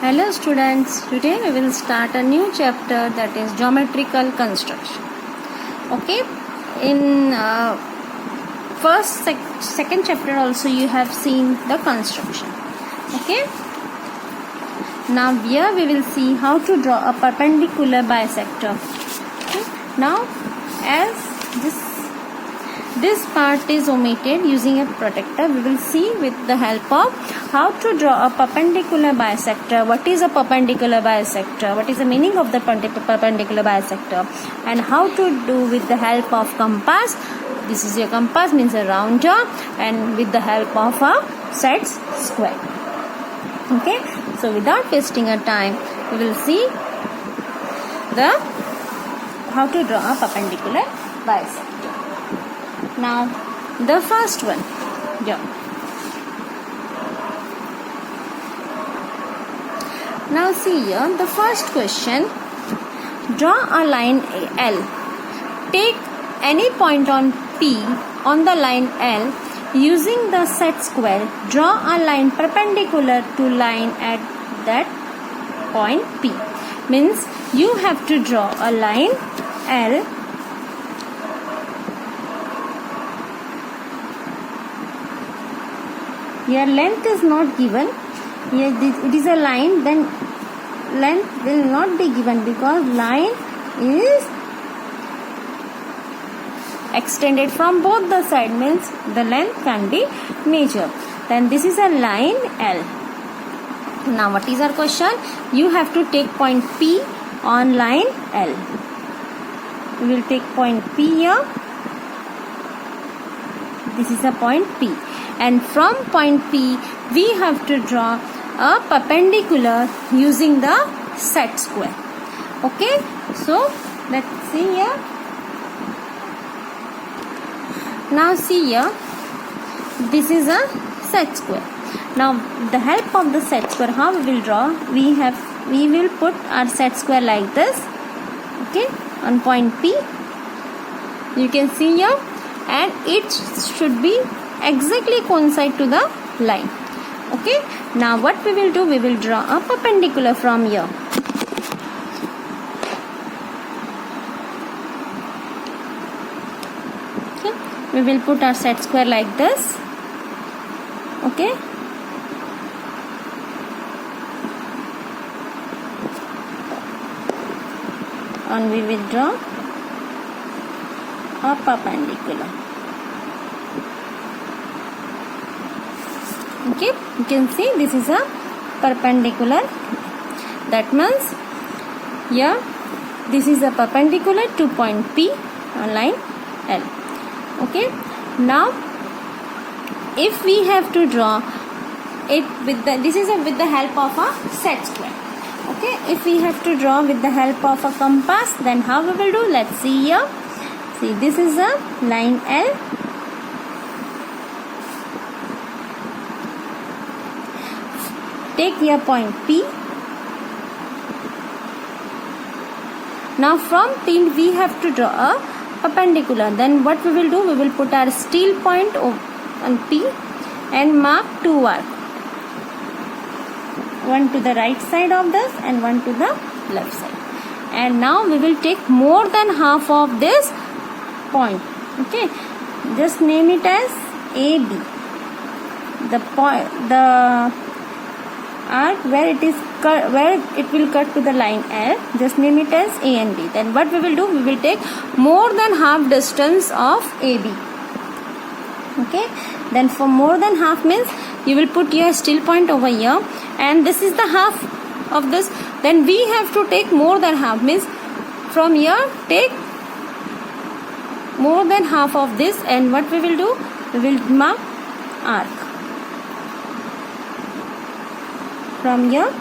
Hello students, today we will start a new chapter, that is geometrical construction. Okay, in second chapter also you have seen the construction. Okay, now here we will see how to draw a perpendicular bisector. Okay? Now as this part is omitted using a protector, we will see with the help of how to draw a perpendicular bisector. What is a perpendicular bisector? What is the meaning of the perpendicular bisector? And how to do with the help of compass. This is your compass, means a rounder, and with the help of a set square. Okay, so without wasting our time, we will see how to draw a perpendicular bisector. Now the first one, now see here the first question. Draw a line L. Take any point on P on the line L. Using the set square, draw a line perpendicular to line at that point P. Means you have to draw a line L. Here length is not given. Here it is a line, then length will not be given because line is extended from both the sides, means the length can be measured. Then this is a line L. Now what is our question? You have to take point P on line L. We will take point P here. This is a point P. And from point P, we have to draw a perpendicular using the set square. Okay, so let's see here. Now see here, this is a set square. Now the help of the set square, how we will draw? We will put our set square like this. Okay, on point P. You can see here, and it should be exactly coincide to the line. Okay, now what we will do, we will draw a perpendicular from here. Okay, we will put our set square like this. Okay, and we will draw a perpendicular. Okay, you can see this is a perpendicular. That means here this is a perpendicular to point P on line L. Okay, now if we have to draw it with with the help of a set square. Okay, if we have to draw with the help of a compass, then how we will do? Let's see here. See, this is a line L. Take here point P. Now from P we have to draw a perpendicular. Then what we will do? We will put our steel point on P and mark two arcs. One to the right side of this and one to the left side. And now we will take more than half of this point. Okay, just name it as AB. The arc where it will cut to the line L, just name it as A and B. Then what we will do? We will take more than half distance of AB. Okay, then for more than half means you will put your steel point over here, and this is the half of this. Then we have to take more than half, means from here take more than half of this, and what we will do? We will mark arc from here,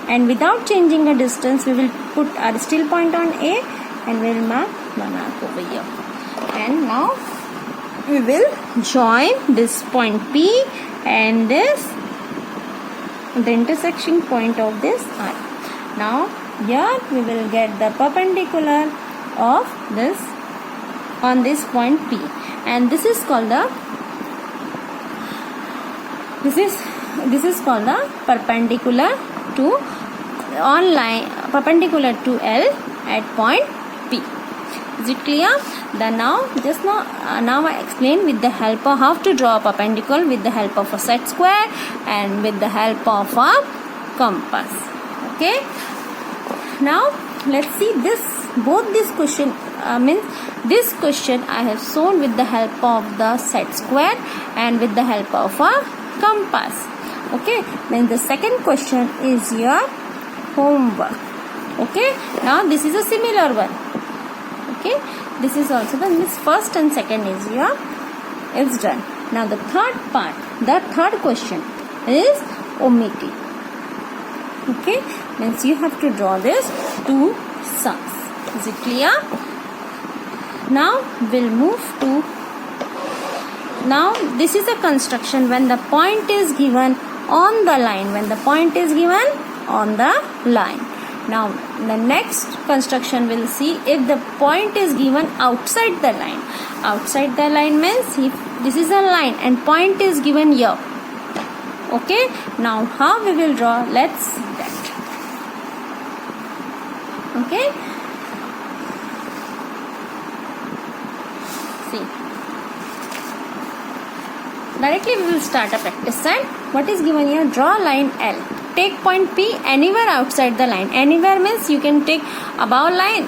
and without changing the distance we will put our steel point on A and we will mark one arc over here. And now we will join this point P and the intersection point of this arc. Now here we will get the perpendicular of this on this point P, and this is called the This is called the perpendicular to on line perpendicular to L at point P. Is it clear? Now I explain with the help of how to draw a perpendicular with the help of a set square and with the help of a compass. Okay. Now let's see this. Both this question this question I have shown with the help of the set square and with the help of a compass. Okay. Then the second question is your homework. Okay. Now this is a similar one. Okay, this is also this first and second is done. Now the third part, the third question is omitted. Okay, means you have to draw this two sums. Is it clear? Now we'll move to. Now this is a construction when the point is given on the line. When the point is given on the line. Now the next construction we'll see if the point is given outside the line. Outside the line means if this is a line and point is given here. Okay. Now how we will draw? Let's see that. Okay. See. Directly we will start a practice set. What is given here? Draw line L. Take point P anywhere outside the line. Anywhere means you can take above line,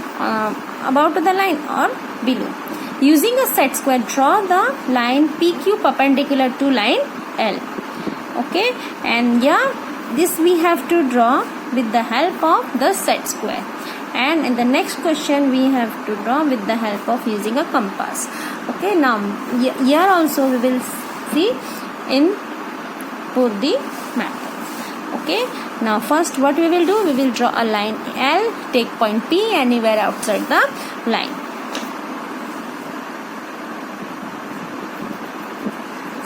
above to the line or below. Using a set square, draw the line PQ perpendicular to line L. Okay, and this we have to draw with the help of the set square. And in the next question we have to draw with the help of using a compass. Okay, now here also we will see in both the methods. Okay, now first what we will do, we will draw a line L, take point P anywhere outside the line.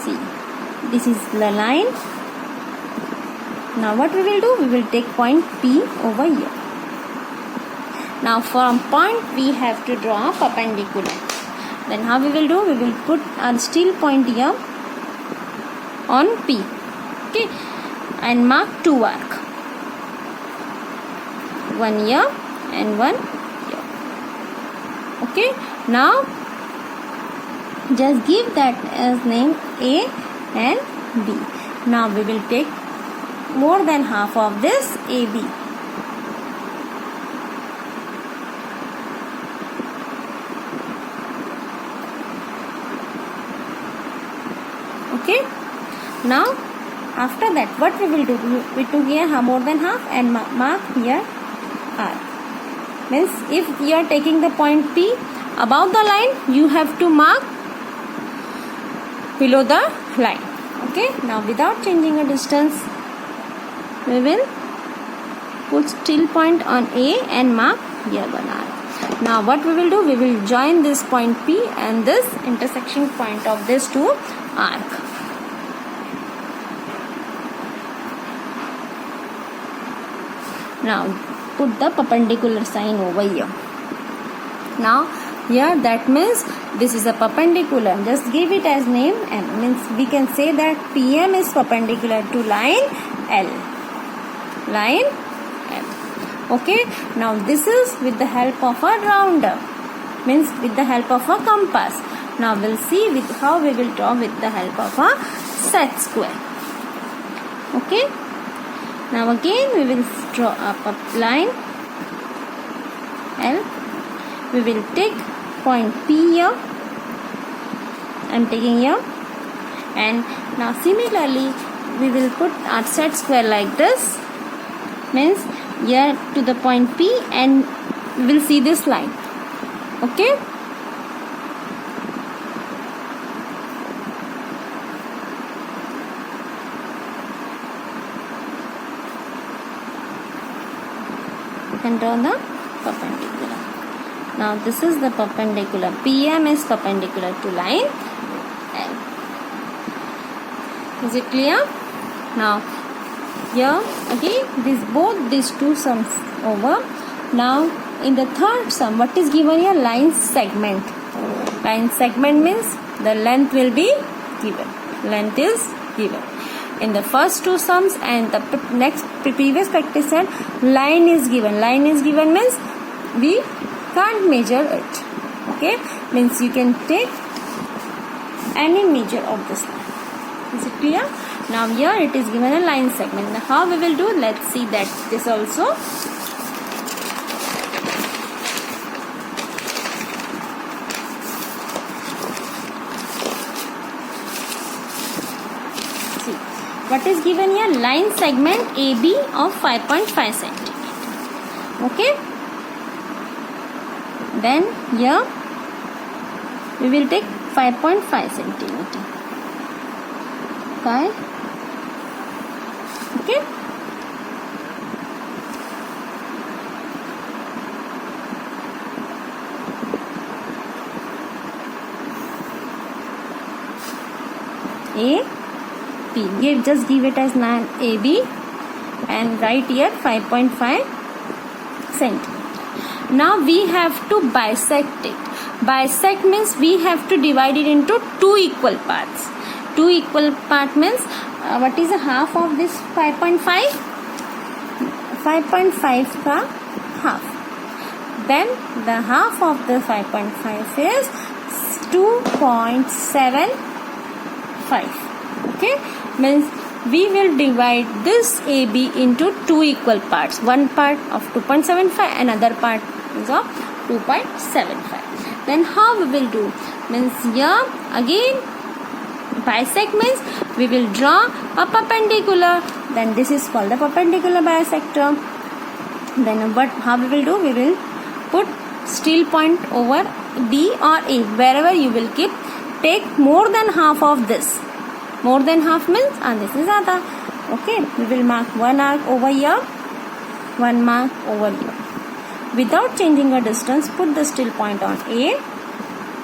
See, this is the line. Now what we will do, we will take point P over here. Now from point we have to draw a perpendicular. Then how we will do, we will put our steel point here on P. Okay, and mark two arc, one here and one here. Okay, now just give that as name A and B. Now we will take more than half of this AB. Okay, now after that what we will do, we took here more than half and mark here R. Means if you are taking the point P above the line, you have to mark below the line. Okay, now without changing a distance, we will put steel point on A and mark here one R. Now what we will do, we will join this point P and this intersection point of these two arc. Now put the perpendicular sign over here. Now here that means this is a perpendicular. Just give it as name M. Means we can say that PM is perpendicular to line L. Line L. Okay. Now this is with the help of a rounder. Means with the help of a compass. Now we'll see with how we will draw with the help of a set square. Okay. Now again we will draw up a line L. We will take point P here. I am taking here. And now similarly we will put our set square like this. Means here to the point P and we will see this line. Okay. And draw the perpendicular. Now this is the perpendicular. PM is perpendicular to line L. Is it clear? Now here again these two sums over. Now in the third sum, what is given here? Line segment. Line segment means the length will be given. Length is given in the first two sums, and the next previous practice said, line is given. Line is given means we can't measure it. Okay, means you can take any measure of this line. Is it clear? Now here it is given a line segment. Now how we will do? Let's see that this also. See what is given here? Line segment AB of 5.5 centimeter. Okay. Then here we will take 5.5 centimeter. 5. Okay. A B. Just give it as AB and write here 5.5 centimeter. Now we have to bisect it. Bisect means we have to divide it into two equal parts. Two equal part means what is a half of this 5.5? 5.5 ka half. Then the half of the 5.5 is 2.75. Okay, means we will divide this AB into two equal parts. One part of 2.75, another part is of 2.75. Then how we will do? Means here again bisect means we will draw a perpendicular. Then this is called the perpendicular bisector. Then how we will do? We will put steel point over B or A, wherever you will keep. Take more than half of this. More than half means this is Adha. Okay, we will mark one arc over here, one mark over here. Without changing a distance, put the steel point on A,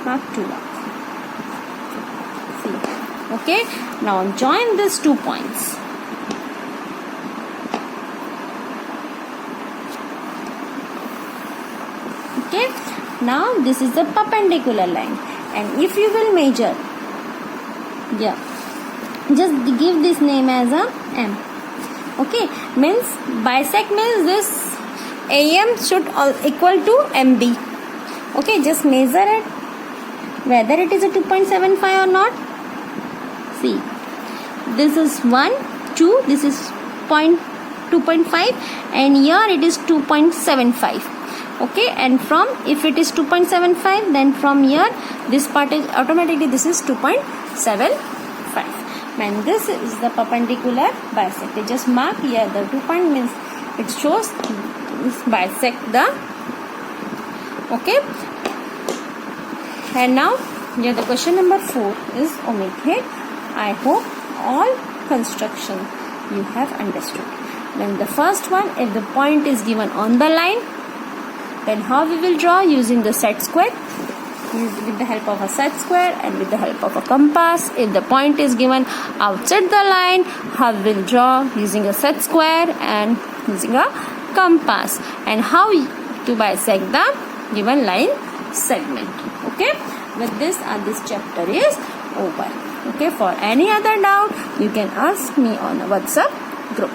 mark 2 arcs. See. Okay, now join these 2 points. Okay, now this is the perpendicular line, and if you will measure, just give this name as a M. Okay, means bisect means this AM should equal to MB. Okay, just measure it whether it is a 2.75 or not. See, this is 1, 2, this is 2.5, and here it is 2.75. Okay, and from if it is 2.75, then from here this part is automatically this is 2.75. And this is the perpendicular bisect. Just mark here the 2 point means it shows this bisect the. Okay, and now here the question number 4 is omitted. I hope all construction you have understood. Then the first one, if the point is given on the line, then how we will draw? Using the set square. With the help of a set square and with the help of a compass. If the point is given outside the line, how we will draw? Using a set square and using a compass. And how to bisect the given line segment. Okay, with this chapter is over. Okay, for any other doubt you can ask me on a WhatsApp group.